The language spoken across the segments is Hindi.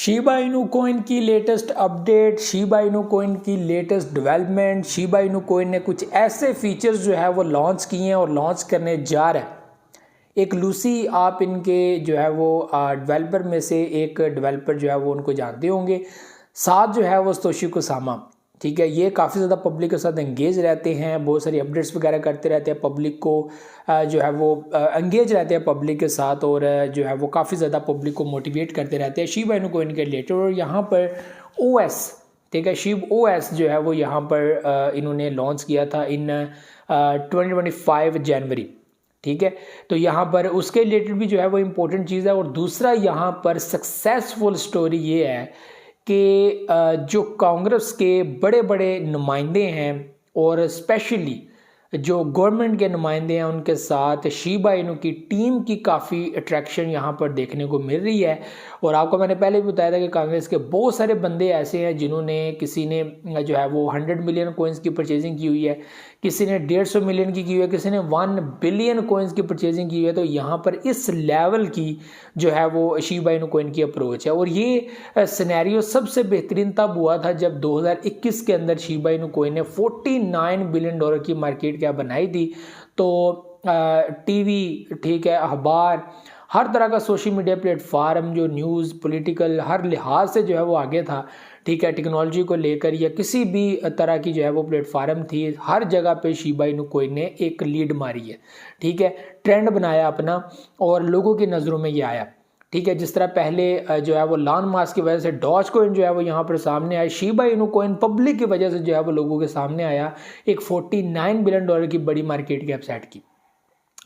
शिबा इनू कॉइन की latest update, Shiba Inu coin की latest development. Shiba Inu coin ने कुछ ऐसे फीचर्स जो है वो लॉन्च किए हैं और लॉन्च करने जा रहे हैं। एक लूसी, आप इनके जो है वो डेवलपर में से एक डेवलपर जो है वो उनको जानते होंगे। साथ जो है वो सतोशी कुसामा, ठीक है। ये काफ़ी ज़्यादा पब्लिक के साथ एंगेज रहते हैं, बहुत सारी अपडेट्स वगैरह करते रहते हैं, पब्लिक को जो है वो एंगेज रहते हैं पब्लिक के साथ, और जो है वो काफ़ी ज़्यादा पब्लिक को मोटिवेट करते रहते हैं शिबा इनू कॉइन के रिलेटेड। और यहाँ पर ओएस, ठीक है, शिब ओएस जो है वो यहाँ पर इन्होंने लॉन्च किया था इन 2025 जनवरी, ठीक है। तो यहाँ पर उसके रिलेटेड भी जो है वो इम्पोर्टेंट चीज़ है। और दूसरा यहाँ पर सक्सेसफुल स्टोरी ये है कि जो कांग्रेस के बड़े बड़े नुमाइंदे हैं और स्पेशली जो गवर्नमेंट के नुमाइंदे हैं, उनके साथ शिबा इनू की टीम की काफ़ी अट्रैक्शन यहाँ पर देखने को मिल रही है। और आपको मैंने पहले भी बताया था कि कांग्रेस के बहुत सारे बंदे ऐसे हैं जिन्होंने, किसी ने जो है वो 100 मिलियन कोइंस की परचेजिंग की हुई है, किसी ने 150 मिलियन की हुई है, किसी ने 1 बिलियन कोइंस की परचेजिंग की हुई है। तो यहाँ पर इस लेवल की जो है वो शिबा इनू कोइन की अप्रोच है। और ये सिनेरियो सबसे बेहतरीन तब हुआ था जब 2021 के अंदर शिबा इनू कोइन ने $49 बिलियन की मार्केट कैप बनाई थी। तो टीवी, ठीक है, अखबार, हर तरह का सोशल मीडिया प्लेटफार्म, जो न्यूज़, पॉलिटिकल, हर लिहाज से जो है वो आगे था, ठीक है। टेक्नोलॉजी को लेकर या किसी भी तरह की जो है वो प्लेटफार्म थी, हर जगह पे शिबा इनू कॉइन ने एक लीड मारी है, ठीक है। ट्रेंड बनाया अपना और लोगों की नज़रों में ये आया, ठीक है। जिस तरह पहले जो है वो लॉन मास्क की वजह से डॉज कॉइन जो है वो यहाँ पर सामने आया, शिबा इनू कॉइन पब्लिक की वजह से जो है वो लोगों के सामने आया, एक $49 बिलियन की बड़ी मार्केट कैप सेट की।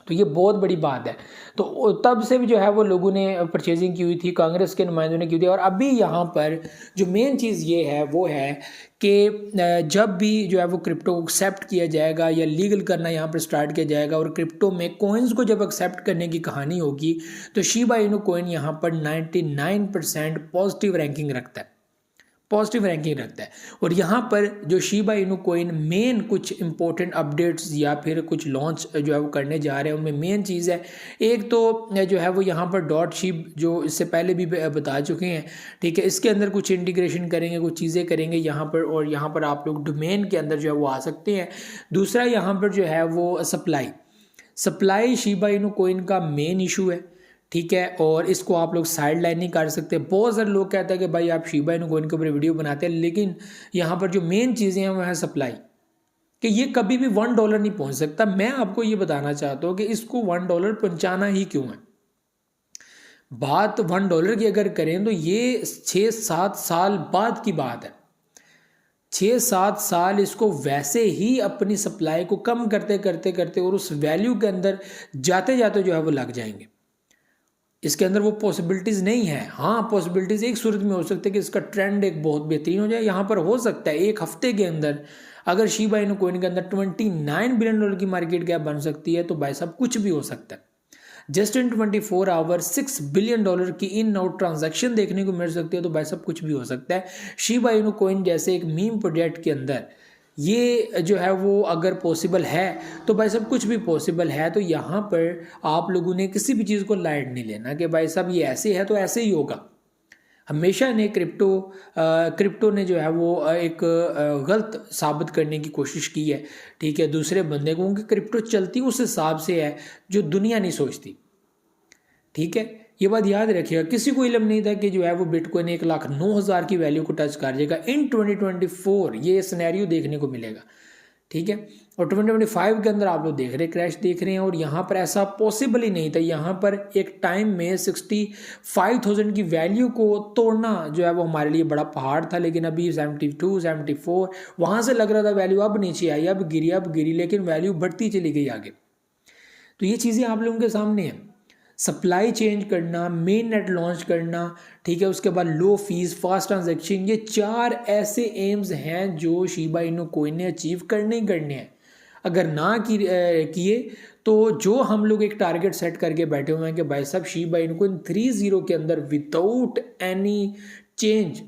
तो ये बहुत बड़ी बात है। तो तब से भी जो है वो लोगों ने परचेजिंग की हुई थी, कांग्रेस के नुमाइंदों ने की थी। और अभी यहाँ पर जो मेन चीज़ ये है वो है कि जब भी जो है वो क्रिप्टो को एक्सेप्ट किया जाएगा या लीगल करना यहाँ पर स्टार्ट किया जाएगा और क्रिप्टो में कोइंस को जब एक्सेप्ट करने की कहानी होगी, तो शिबा इनू कोइन यहाँ पर 99% पॉजिटिव रैंकिंग रखता है, पॉजिटिव रैंकिंग रखता है। और यहाँ पर जो शिबा इनू कोइन मेन कुछ इंपॉर्टेंट अपडेट्स या फिर कुछ लॉन्च जो है वो करने जा रहे हैं, उनमें मेन चीज़ है, एक तो जो है वो यहाँ पर डॉट शिब, जो इससे पहले भी बता चुके हैं, ठीक है। इसके अंदर कुछ इंटीग्रेशन करेंगे, कुछ चीज़ें करेंगे यहाँ पर, और यहाँ पर आप लोग डोमेन के अंदर जो है वो आ सकते हैं। दूसरा यहाँ पर जो है वो सप्लाई शिबा इनू कोइन का मेन इशू है, ठीक है। और इसको आप लोग साइड लाइन नहीं कर सकते। बहुत सारे लोग कहते हैं कि भाई आप शिबा इनू कॉइन के ऊपर वीडियो बनाते हैं, लेकिन यहाँ पर जो मेन चीज़ें हैं वो है सप्लाई, कि ये कभी भी $1 नहीं पहुंच सकता। मैं आपको ये बताना चाहता हूँ कि इसको $1 पहुंचाना ही क्यों है। बात $1 की अगर करें तो ये 6-7 साल बाद की बात है। 6-7 साल इसको वैसे ही अपनी सप्लाई को कम करते करते करते और उस वैल्यू के अंदर जाते जाते जो है वो लग जाएंगे। इसके अंदर वो पॉसिबिलिटीज़ नहीं है। हाँ, पॉसिबिलिटीज़ एक सूरत में हो सकती है कि इसका ट्रेंड एक बहुत बेहतरीन हो जाए। यहाँ पर हो सकता है एक हफ्ते के अंदर अगर शिबा इनू कॉइन के अंदर $29 बिलियन की मार्केट कैप बन सकती है, तो भाई साहब कुछ भी हो सकता है। जस्ट इन 24 आवर $6 बिलियन की इन आउट ट्रांजैक्शन देखने को मिल सकती है, तो भाई साहब कुछ भी हो सकता है। शिबा इनू कॉइन जैसे एक मीम प्रोजेक्ट के अंदर ये जो है वो अगर पॉसिबल है, तो भाई साहब कुछ भी पॉसिबल है। तो यहाँ पर आप लोगों ने किसी भी चीज़ को लाइट नहीं लेना कि भाई साहब ये ऐसे है तो ऐसे ही होगा। हमेशा ने क्रिप्टो ने जो है वो एक गलत साबित करने की कोशिश की है, ठीक है, दूसरे बंदे को, क्योंकि क्रिप्टो चलती उस हिसाब से है जो दुनिया नहीं सोचती, ठीक है। ये बात याद रखिएगा। किसी को इल्म नहीं था कि जो है वो बिटकॉइन 1,09,000 की वैल्यू को टच कर जाएगा। इन 2024 ये सिनेरियो देखने को मिलेगा, ठीक है। और 2025 के अंदर आप लोग देख रहे हैं, क्रैश देख रहे हैं। और यहाँ पर ऐसा पॉसिबल ही नहीं था। यहाँ पर एक टाइम में 65,000 की वैल्यू को तोड़ना जो है वो हमारे लिए बड़ा पहाड़ था, लेकिन अभी 72, 74 वहाँ से लग रहा था वैल्यू अब नीचे आई, अब गिरी, लेकिन वैल्यू बढ़ती चली गई आगे। तो ये चीज़ें आप लोगों के सामने हैं। सप्लाई चेंज करना, मेन नेट लॉन्च करना, ठीक है, उसके बाद लो फीस, फास्ट ट्रांजैक्शन, ये 4 ऐसे एम्स हैं जो शिबा इनू कॉइन ने अचीव करने ही करने हैं। अगर ना किए तो जो हम लोग एक टारगेट सेट करके बैठे हुए हैं कि भाई साहब शिबा इनू कॉइन 30 के अंदर विदाउट एनी चेंज,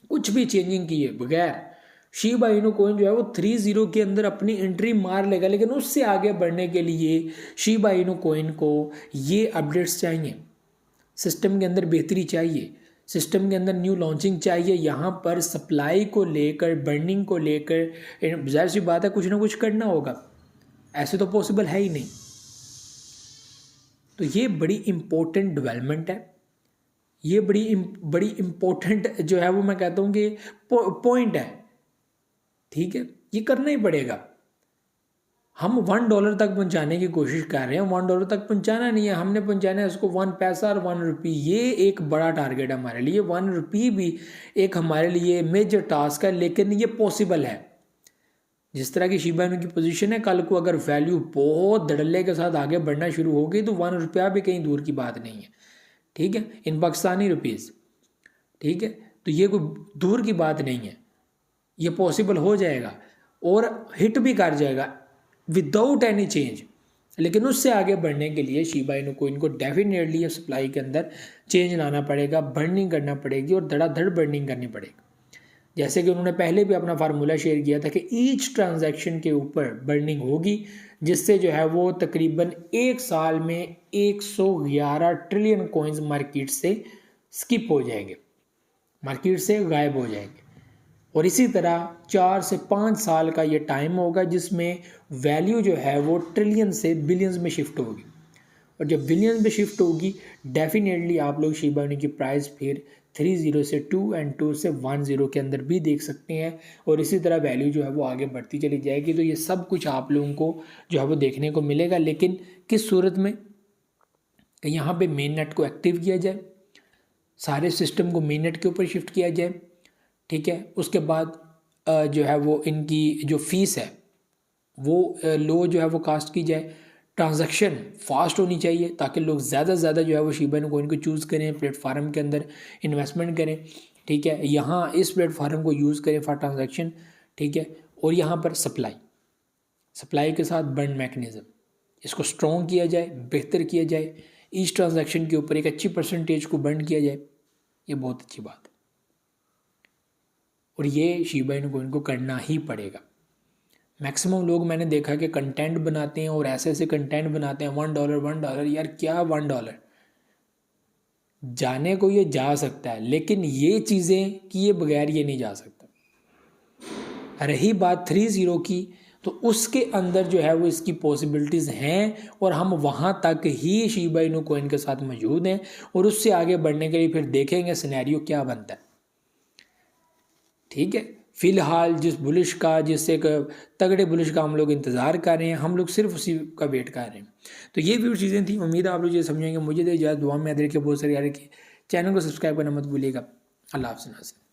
कुछ भी चेंजिंग किए बगैर शिबा इनू कॉइन जो है वो 30 के अंदर अपनी एंट्री मार लेगा। लेकिन उससे आगे बढ़ने के लिए शिबा इनू कॉइन को ये अपडेट्स चाहिए, सिस्टम के अंदर बेहतरी चाहिए, सिस्टम के अंदर न्यू लॉन्चिंग चाहिए, यहाँ पर सप्लाई को लेकर, बर्निंग को लेकर जाहिर सी बात है कुछ ना कुछ करना होगा, ऐसे तो पॉसिबल है ही नहीं। तो ये बड़ी इम्पोर्टेंट डेवलपमेंट है, ये बड़ी इम्पोर्टेंट जो है वो मैं कहता हूँ कि पॉइंट है, ठीक है, ये करना ही पड़ेगा। हम $1 तक पहुंचाने की कोशिश कर रहे हैं, $1 तक पहुंचाना नहीं है, हमने पहुंचाना है उसको 1 पैसा और 1 रुपये। ये एक बड़ा टारगेट है हमारे लिए, 1 रुपये भी एक हमारे लिए मेजर टास्क है, लेकिन ये पॉसिबल है। जिस तरह की शिबा इनू की पोजीशन है, कल को अगर वैल्यू बहुत धड़ल्ले के साथ आगे बढ़ना शुरू हो गई तो 1 रुपया भी कहीं दूर की बात नहीं है, ठीक है, इन पाकिस्तानी रुपीज़, ठीक है। तो ये कोई दूर की बात नहीं है, ये पॉसिबल हो जाएगा और हिट भी कर जाएगा विदाउट एनी चेंज। लेकिन उससे आगे बढ़ने के लिए शिबा इनू को इनको डेफिनेटली सप्लाई के अंदर चेंज लाना पड़ेगा, बर्निंग करना पड़ेगी और धड़ाधड़ बर्निंग करनी पड़ेगी। जैसे कि उन्होंने पहले भी अपना फार्मूला शेयर किया था कि ईच ट्रांजैक्शन के ऊपर बर्निंग होगी, जिससे जो है वो तकरीबन 1 साल में 111 ट्रिलियन कॉइन्स मार्केट से स्किप हो जाएंगे, मार्केट से गायब हो जाएंगे। और इसी तरह 4 से 5 साल का ये टाइम होगा जिसमें वैल्यू जो है वो ट्रिलियन से बिलियंस में शिफ्ट होगी। और जब बिलियंस में शिफ्ट होगी डेफिनेटली आप लोग शिबा इनू की प्राइस फिर 30 से 2 और 2 से 10 के अंदर भी देख सकते हैं। और इसी तरह वैल्यू जो है वो आगे बढ़ती चली जाएगी। तो ये सब कुछ आप लोगों को जो है वो देखने को मिलेगा, लेकिन किस सूरत में, कि यहाँ पे मेन नेट को एक्टिव किया जाए, सारे सिस्टम को मेन नेट के ऊपर शिफ्ट किया जाए, ठीक है। उसके बाद जो है वो इनकी जो फीस है वो लो जो है वो कास्ट की जाए, ट्रांजैक्शन फास्ट होनी चाहिए ताकि लोग ज़्यादा से ज़्यादा जो है वो शिबा इनू कॉइन को चूज़ करें, प्लेटफार्म के अंदर इन्वेस्टमेंट करें, ठीक है, यहाँ इस प्लेटफार्म को यूज़ करें फॉर ट्रांजैक्शन, ठीक है। और यहाँ पर सप्लाई के साथ बर्न मैकेनिज़्म, इसको स्ट्रॉन्ग किया जाए, बेहतर किया जाए, ईच ट्रांजैक्शन के ऊपर एक अच्छी परसेंटेज को बर्न किया जाए, ये बहुत अच्छी बात है। और ये शिबा इनू कॉइन को करना ही पड़ेगा। मैक्सिमम लोग मैंने देखा कि कंटेंट बनाते हैं और ऐसे ऐसे कंटेंट बनाते हैं, $1 यार क्या $1 जाने को ये जा सकता है, लेकिन ये चीज़ें किए बगैर ये नहीं जा सकता। रही बात 30 की, तो उसके अंदर जो है वो इसकी पॉसिबिलिटीज़ हैं और हम वहाँ तक ही शिबा इनू कॉइन के साथ मौजूद हैं। और उससे आगे बढ़ने के लिए फिर देखेंगे सिनेरियो क्या बनता है, ठीक है। फिलहाल जिस एक तगड़े बुलिश का हम लोग इंतज़ार कर रहे हैं, हम लोग सिर्फ उसी का वेट कर रहे हैं। तो ये भी चीज़ें थी, उम्मीद है आप लोग ये समझेंगे। मुझे दे इजाज़त, दुआ में याद रखिए, बहुत सारी याद रखिए, चैनल को सब्सक्राइब करना मत भूलिएगा। अल्लाह हाफ़िज़।